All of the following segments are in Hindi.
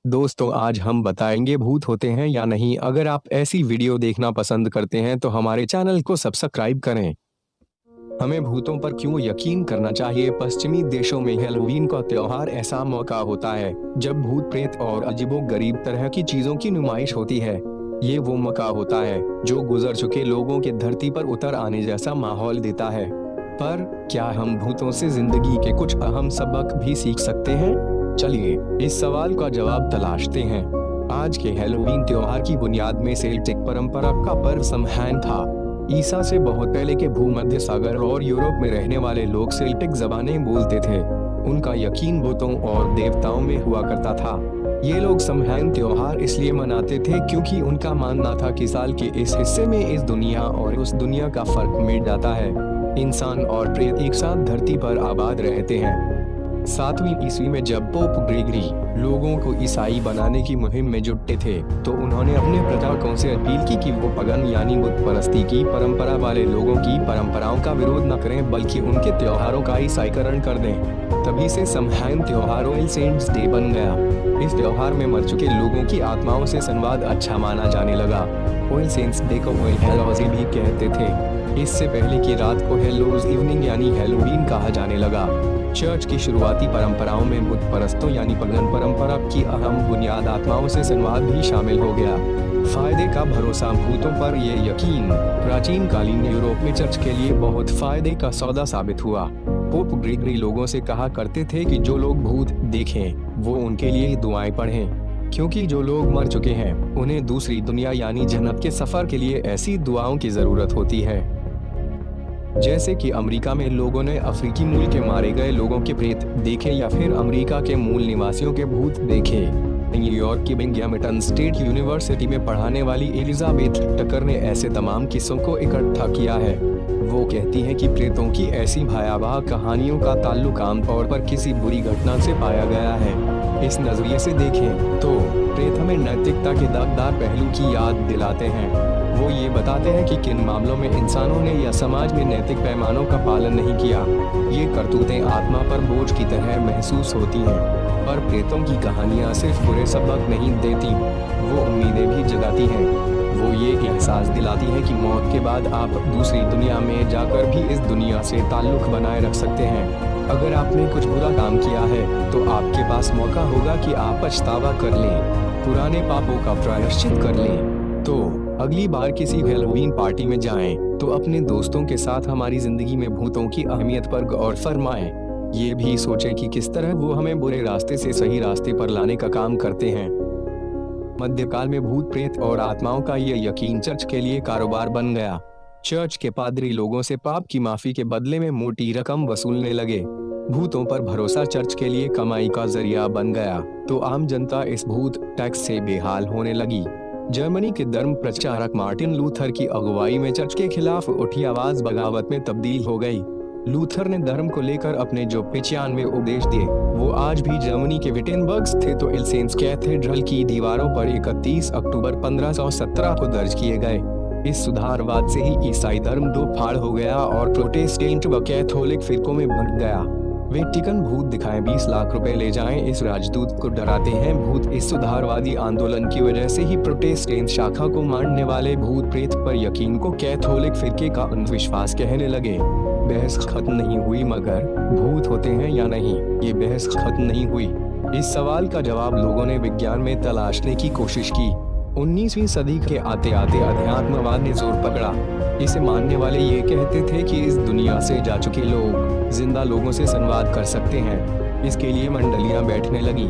दोस्तों आज हम बताएंगे भूत होते हैं या नहीं। अगर आप ऐसी वीडियो देखना पसंद करते हैं तो हमारे चैनल को सब्सक्राइब करें। हमें भूतों पर क्यों यकीन करना चाहिए? पश्चिमी देशों में हैलोवीन का त्योहार ऐसा मौका होता है जब भूत प्रेत और अजीबोगरीब तरह की चीजों की नुमाइश होती है। ये वो मौका होता है जो गुजर चुके लोगों के धरती पर उतर आने जैसा माहौल देता है। पर क्या हम भूतों से जिंदगी के कुछ अहम सबक भी सीख सकते हैं? चलिए इस सवाल का जवाब तलाशते हैं। आज के हैलोवीन त्योहार की बुनियाद में सेल्टिक परंपरा का पर्व समहैन था। ईसा से बहुत पहले के भूमध्य सागर और यूरोप में रहने वाले लोग सेल्टिक जबानें बोलते थे। उनका यकीन भूतों और देवताओं में हुआ करता था। ये लोग समहैन त्योहार इसलिए मनाते थे क्योंकि उनका मानना था कि साल के इस हिस्से में इस दुनिया और उस दुनिया का फर्क मिट जाता है। इंसान और प्रेत एक साथ धरती पर आबाद रहते हैं। 7वीं ईस्वी में जब पोप ग्रेगरी लोगों को ईसाई बनाने की मुहिम में जुटे थे तो उन्होंने अपने प्रचारकों से अपील की कि वो पगन यानी बुत परस्ती की परंपरा वाले लोगों की परंपराओं का विरोध न करें बल्कि उनके त्योहारों का ईसाईकरण कर दें। तभी से समहैन त्योहार ऑल सेंट्स डे बन गया। इस त्योहार में मर चुके लोगों की आत्माओं से संवाद अच्छा माना जाने लगा। ऑल सेंट्स डे को ऑल हैलोज़ भी कहते थे। इससे पहले की रात को हैलोज़ इवनिंग यानी हैलोवीन कहा जाने लगा। चर्च की शुरुआती परंपराओं में बुत परस्तों यानी पगन परंपरा की अहम बुनियाद आत्माओं से संवाद भी शामिल हो गया। फायदे का भरोसा। भूतों पर यह यकीन प्राचीन कालीन यूरोप में चर्च के लिए बहुत फायदे का सौदा साबित हुआ। पोप ग्रेगरी लोगों से कहा करते थे कि जो लोग भूत देखें वो उनके लिए दुआएं पढ़ें, क्योंकि जो लोग मर चुके हैं उन्हें दूसरी दुनिया यानी जन्नत के सफर के लिए ऐसी दुआओं की जरूरत होती है। जैसे कि अमेरिका में लोगों ने अफ्रीकी मूल के मारे गए लोगों के प्रेत देखे या फिर अमेरिका के मूल निवासियों के भूत देखे। न्यूयॉर्क की बिंघम स्टेट यूनिवर्सिटी में पढ़ाने वाली एलिजाबेथ टकर ने ऐसे तमाम किस्सों को इकट्ठा किया है। वो कहती है कि प्रेतों की ऐसी भयावह कहानियों का ताल्लुक आमतौर पर किसी बुरी घटना से पाया गया है। इस नजरिए से देखें तो प्रेत हमें नैतिकता के दागदार पहलू की याद दिलाते हैं। वो ये बताते हैं कि किन मामलों में इंसानों ने या समाज में नैतिक पैमानों का पालन नहीं किया। ये करतूतें आत्मा पर बोझ की तरह महसूस होती हैं, पर प्रेतों की कहानियाँ सिर्फ बुरे सबक नहीं देती, वो उम्मीदें भी जगाती हैं। वो ये एहसास दिलाती है कि मौत के बाद आप दूसरी दुनिया में जाकर भी इस दुनिया से ताल्लुक बनाए रख सकते हैं। अगर आपने कुछ बुरा काम किया है तो आपके पास मौका होगा कि आप पछतावा कर लें, पुराने पापों का प्रायश्चित कर लें। तो अगली बार किसी हैलोवीन पार्टी में जाएं तो अपने दोस्तों के साथ हमारी जिंदगी में भूतों की अहमियत पर गौर फरमाएं। ये भी सोचें कि किस तरह वो हमें बुरे रास्ते से सही रास्ते पर लाने का काम करते हैं। मध्यकाल में भूत प्रेत और आत्माओं का ये यकीन चर्च के लिए कारोबार बन गया। चर्च के पादरी लोगों से पाप की माफी के बदले में मोटी रकम वसूलने लगे। भूतों पर भरोसा चर्च के लिए कमाई का जरिया बन गया तो आम जनता इस भूत टैक्स से बेहाल होने लगी। जर्मनी के धर्म प्रचारक मार्टिन लूथर की अगुवाई में चर्च के खिलाफ उठी आवाज बगावत में तब्दील हो गई। लूथर ने धर्म को लेकर अपने जो 95 उपदेश दिए वो आज भी जर्मनी के विटेनबर्ग स्थित ऑल सेंट्स कैथेड्रल की दीवारों पर 31 अक्टूबर 1517 को दर्ज किए गए। इस सुधारवाद से ही ईसाई धर्म दो फाड़ हो गया और प्रोटेस्टेंट व कैथोलिक फिरकों में बंट गया। वेटिकन भूत दिखाएं 20 लाख रुपए ले जाएं इस राजदूत को डराते हैं भूत। इस सुधारवादी आंदोलन की वजह से ही प्रोटेस्टेंट शाखा को मानने वाले भूत प्रेत पर यकीन को कैथोलिक फिरके का अंधविश्वास कहने लगे। बहस खत्म नहीं हुई मगर भूत होते हैं या नहीं, ये बहस खत्म नहीं हुई। इस सवाल का जवाब लोगों ने विज्ञान में तलाशने की कोशिश की। 19वीं सदी के आते आते अध्यात्मवाद ने जोर पकड़ा। इसे मानने वाले ये कहते थे कि इस दुनिया से जा चुके लोग जिंदा लोगों से संवाद कर सकते हैं। इसके लिए मंडलियां बैठने लगी।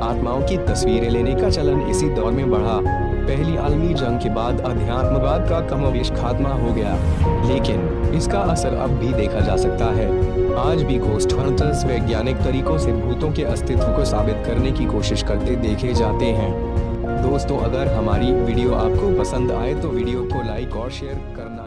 आत्माओं की तस्वीरें लेने का चलन इसी दौर में बढ़ा। पहली आलमी जंग के बाद अध्यात्मवाद का कमोबेश खात्मा हो गया, लेकिन इसका असर अब भी देखा जा सकता है। आज भी घोस्ट हंटर्स वैज्ञानिक तरीकों से भूतों के अस्तित्व को साबित करने की कोशिश करते देखे जाते हैं। दोस्तों अगर हमारी वीडियो आपको पसंद आए तो वीडियो को लाइक और शेयर करना